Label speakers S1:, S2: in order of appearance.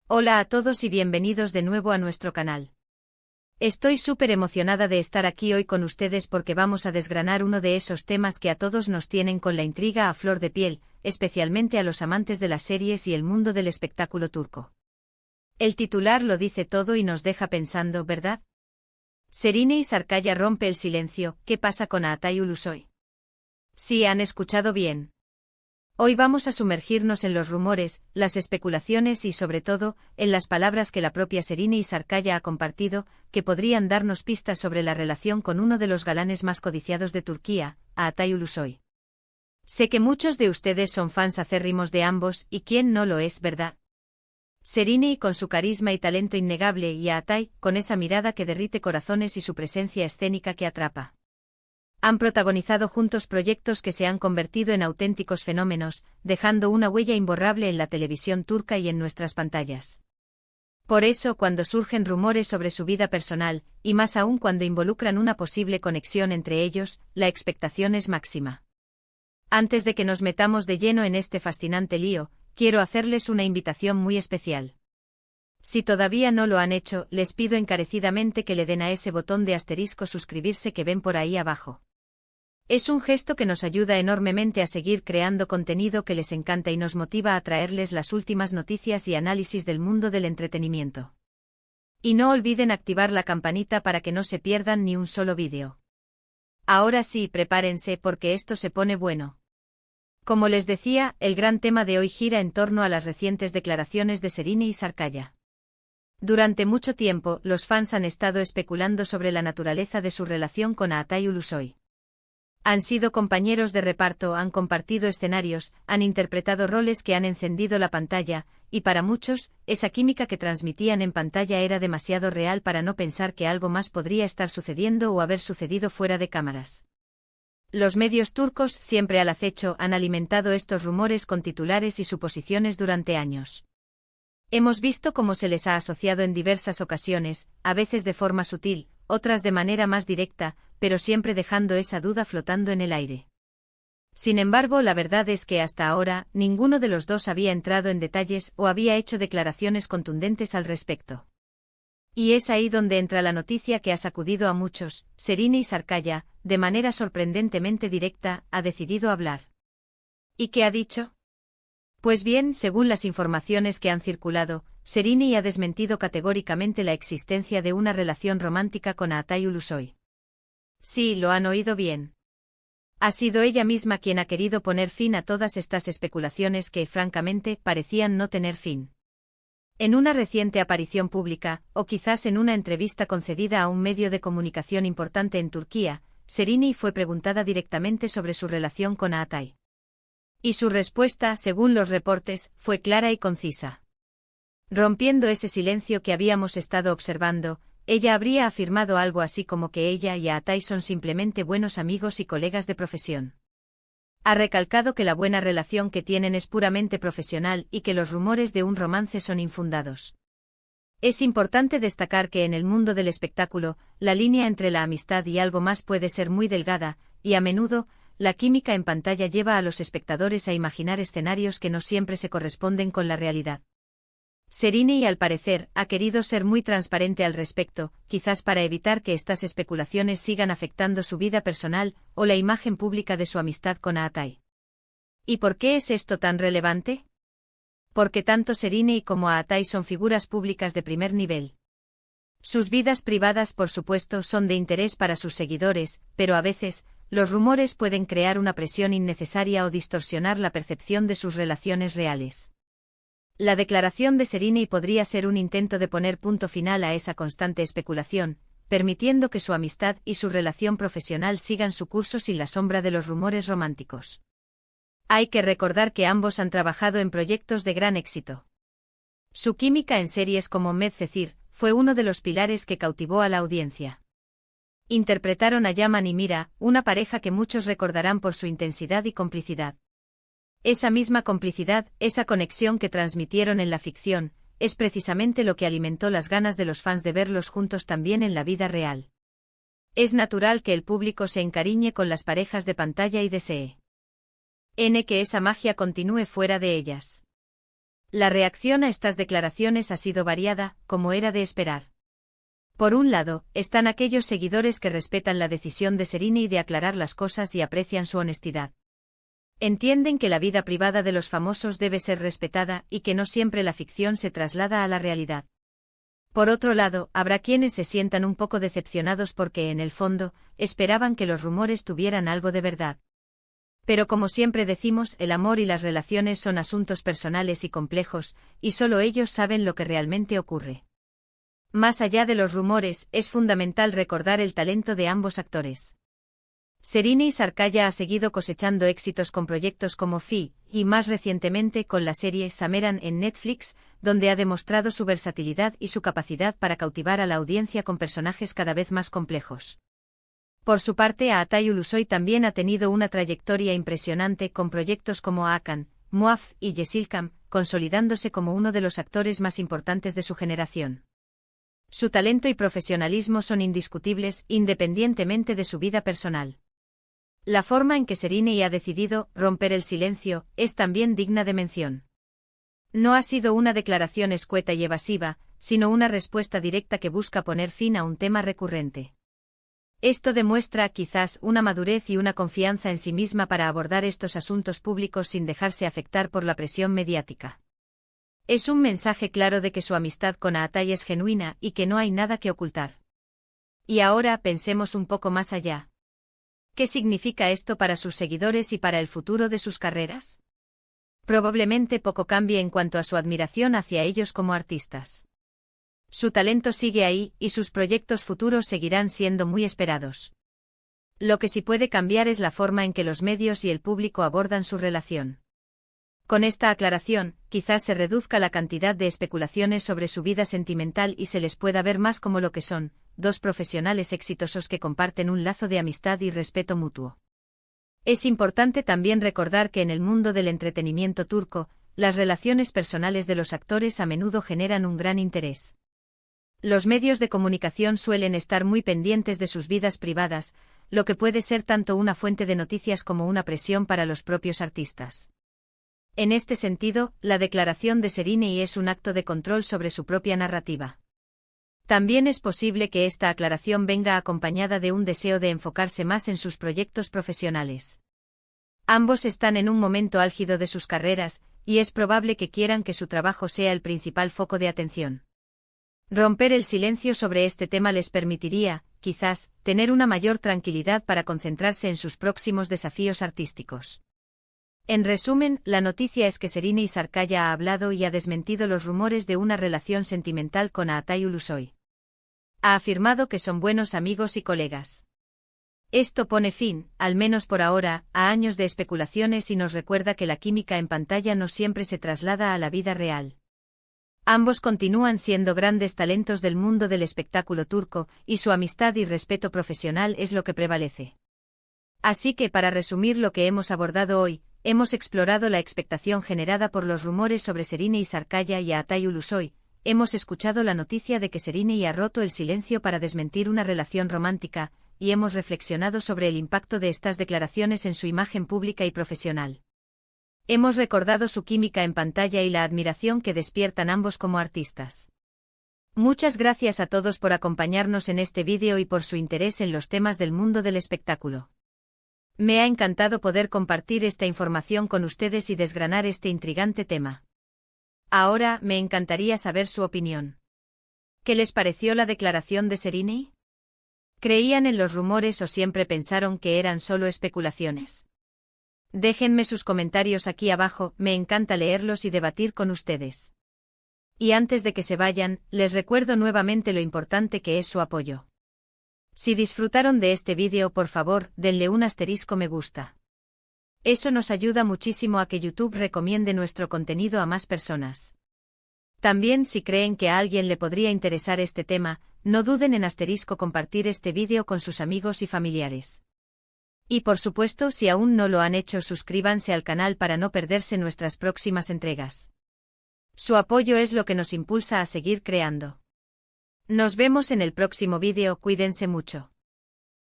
S1: Hola a todos y bienvenidos de nuevo a nuestro canal. Estoy súper emocionada de estar aquí hoy con ustedes porque vamos a desgranar uno de esos temas que a todos nos tienen con la intriga a flor de piel, especialmente a los amantes de las series y el mundo del espectáculo turco. El titular lo dice todo y nos deja pensando, ¿verdad? Serine Sarıkaya rompe el silencio. ¿Qué pasa con Altay Ulusoy? Sí, han escuchado bien. Hoy vamos a sumergirnos en los rumores, las especulaciones y sobre todo, en las palabras que la propia Serine Sarıkaya ha compartido, que podrían darnos pistas sobre la relación con uno de los galanes más codiciados de Turquía, Altay Ulusoy. Sé que muchos de ustedes son fans acérrimos de ambos y quién no lo es, ¿verdad? Serine con su carisma y talento innegable y Altay con esa mirada que derrite corazones y su presencia escénica que atrapa. Han protagonizado juntos proyectos que se han convertido en auténticos fenómenos, dejando una huella imborrable en la televisión turca y en nuestras pantallas. Por eso, cuando surgen rumores sobre su vida personal, y más aún cuando involucran una posible conexión entre ellos, la expectación es máxima. Antes de que nos metamos de lleno en este fascinante lío, quiero hacerles una invitación muy especial. Si todavía no lo han hecho, les pido encarecidamente que le den a ese botón de asterisco suscribirse que ven por ahí abajo. Es un gesto que nos ayuda enormemente a seguir creando contenido que les encanta y nos motiva a traerles las últimas noticias y análisis del mundo del entretenimiento. Y no olviden activar la campanita para que no se pierdan ni un solo vídeo. Ahora sí, prepárense porque esto se pone bueno. Como les decía, el gran tema de hoy gira en torno a las recientes declaraciones de Serine Sarıkaya. Durante mucho tiempo, los fans han estado especulando sobre la naturaleza de su relación con Altay Ulusoy. Han sido compañeros de reparto, han compartido escenarios, han interpretado roles que han encendido la pantalla, y para muchos, esa química que transmitían en pantalla era demasiado real para no pensar que algo más podría estar sucediendo o haber sucedido fuera de cámaras. Los medios turcos, siempre al acecho, han alimentado estos rumores con titulares y suposiciones durante años. Hemos visto cómo se les ha asociado en diversas ocasiones, a veces de forma sutil, otras de manera más directa, pero siempre dejando esa duda flotando en el aire. Sin embargo, la verdad es que hasta ahora, ninguno de los dos había entrado en detalles o había hecho declaraciones contundentes al respecto. Y es ahí donde entra la noticia que ha sacudido a muchos. Serine Sarıkaya, de manera sorprendentemente directa, ha decidido hablar. ¿Y qué ha dicho? Pues bien, según las informaciones que han circulado, Serine ha desmentido categóricamente la existencia de una relación romántica con Altay Ulusoy. Sí, lo han oído bien. Ha sido ella misma quien ha querido poner fin a todas estas especulaciones que, francamente, parecían no tener fin. En una reciente aparición pública, o quizás en una entrevista concedida a un medio de comunicación importante en Turquía, Serine fue preguntada directamente sobre su relación con Altay. Y su respuesta, según los reportes, fue clara y concisa. Rompiendo ese silencio que habíamos estado observando, ella habría afirmado algo así como que ella y Altay son simplemente buenos amigos y colegas de profesión. Ha recalcado que la buena relación que tienen es puramente profesional y que los rumores de un romance son infundados. Es importante destacar que en el mundo del espectáculo, la línea entre la amistad y algo más puede ser muy delgada, y a menudo, la química en pantalla lleva a los espectadores a imaginar escenarios que no siempre se corresponden con la realidad. Serine, al parecer, ha querido ser muy transparente al respecto, quizás para evitar que estas especulaciones sigan afectando su vida personal o la imagen pública de su amistad con Altay. ¿Y por qué es esto tan relevante? Porque tanto Serine como Altay son figuras públicas de primer nivel. Sus vidas privadas, por supuesto, son de interés para sus seguidores, pero a veces, los rumores pueden crear una presión innecesaria o distorsionar la percepción de sus relaciones reales. La declaración de Serine podría ser un intento de poner punto final a esa constante especulación, permitiendo que su amistad y su relación profesional sigan su curso sin la sombra de los rumores románticos. Hay que recordar que ambos han trabajado en proyectos de gran éxito. Su química en series como Medcezir fue uno de los pilares que cautivó a la audiencia. Interpretaron a Yaman y Mira, una pareja que muchos recordarán por su intensidad y complicidad. Esa misma complicidad, esa conexión que transmitieron en la ficción, es precisamente lo que alimentó las ganas de los fans de verlos juntos también en la vida real. Es natural que el público se encariñe con las parejas de pantalla y desee que esa magia continúe fuera de ellas. La reacción a estas declaraciones ha sido variada, como era de esperar. Por un lado, están aquellos seguidores que respetan la decisión de Serini de aclarar las cosas y aprecian su honestidad. Entienden que la vida privada de los famosos debe ser respetada y que no siempre la ficción se traslada a la realidad. Por otro lado, habrá quienes se sientan un poco decepcionados porque, en el fondo, esperaban que los rumores tuvieran algo de verdad. Pero como siempre decimos, el amor y las relaciones son asuntos personales y complejos, y solo ellos saben lo que realmente ocurre. Más allá de los rumores, es fundamental recordar el talento de ambos actores. Serini Sarkaya ha seguido cosechando éxitos con proyectos como Fi, y más recientemente con la serie Sameran en Netflix, donde ha demostrado su versatilidad y su capacidad para cautivar a la audiencia con personajes cada vez más complejos. Por su parte, Aatay Ulusoy también ha tenido una trayectoria impresionante con proyectos como Akan, Muaf y Yesilkam, consolidándose como uno de los actores más importantes de su generación. Su talento y profesionalismo son indiscutibles, independientemente de su vida personal. La forma en que Serini ha decidido romper el silencio es también digna de mención. No ha sido una declaración escueta y evasiva, sino una respuesta directa que busca poner fin a un tema recurrente. Esto demuestra, quizás, una madurez y una confianza en sí misma para abordar estos asuntos públicos sin dejarse afectar por la presión mediática. Es un mensaje claro de que su amistad con Aatay es genuina y que no hay nada que ocultar. Y ahora pensemos un poco más allá. ¿Qué significa esto para sus seguidores y para el futuro de sus carreras? Probablemente poco cambie en cuanto a su admiración hacia ellos como artistas. Su talento sigue ahí, y sus proyectos futuros seguirán siendo muy esperados. Lo que sí puede cambiar es la forma en que los medios y el público abordan su relación. Con esta aclaración, quizás se reduzca la cantidad de especulaciones sobre su vida sentimental y se les pueda ver más como lo que son, dos profesionales exitosos que comparten un lazo de amistad y respeto mutuo. Es importante también recordar que en el mundo del entretenimiento turco, las relaciones personales de los actores a menudo generan un gran interés. Los medios de comunicación suelen estar muy pendientes de sus vidas privadas, lo que puede ser tanto una fuente de noticias como una presión para los propios artistas. En este sentido, la declaración de Serini es un acto de control sobre su propia narrativa. También es posible que esta aclaración venga acompañada de un deseo de enfocarse más en sus proyectos profesionales. Ambos están en un momento álgido de sus carreras, y es probable que quieran que su trabajo sea el principal foco de atención. Romper el silencio sobre este tema les permitiría, quizás, tener una mayor tranquilidad para concentrarse en sus próximos desafíos artísticos. En resumen, la noticia es que Serini Sarkaya ha hablado y ha desmentido los rumores de una relación sentimental con Aatay Ulusoy. Ha afirmado que son buenos amigos y colegas. Esto pone fin, al menos por ahora, a años de especulaciones y nos recuerda que la química en pantalla no siempre se traslada a la vida real. Ambos continúan siendo grandes talentos del mundo del espectáculo turco, y su amistad y respeto profesional es lo que prevalece. Así que, para resumir lo que hemos abordado hoy, hemos explorado la expectación generada por los rumores sobre Serini Sarkaya y Aatay Ulusoy, hemos escuchado la noticia de que Serini ha roto el silencio para desmentir una relación romántica, y hemos reflexionado sobre el impacto de estas declaraciones en su imagen pública y profesional. Hemos recordado su química en pantalla y la admiración que despiertan ambos como artistas. Muchas gracias a todos por acompañarnos en este vídeo y por su interés en los temas del mundo del espectáculo. Me ha encantado poder compartir esta información con ustedes y desgranar este intrigante tema. Ahora, me encantaría saber su opinión. ¿Qué les pareció la declaración de Serini? ¿Creían en los rumores o siempre pensaron que eran solo especulaciones? Déjenme sus comentarios aquí abajo, me encanta leerlos y debatir con ustedes. Y antes de que se vayan, les recuerdo nuevamente lo importante que es su apoyo. Si disfrutaron de este vídeo, por favor, denle un asterisco me gusta. Eso nos ayuda muchísimo a que YouTube recomiende nuestro contenido a más personas. También, si creen que a alguien le podría interesar este tema, no duden en compartir este vídeo con sus amigos y familiares. Y por supuesto, si aún no lo han hecho, suscríbanse al canal para no perderse nuestras próximas entregas. Su apoyo es lo que nos impulsa a seguir creando. Nos vemos en el próximo vídeo, cuídense mucho.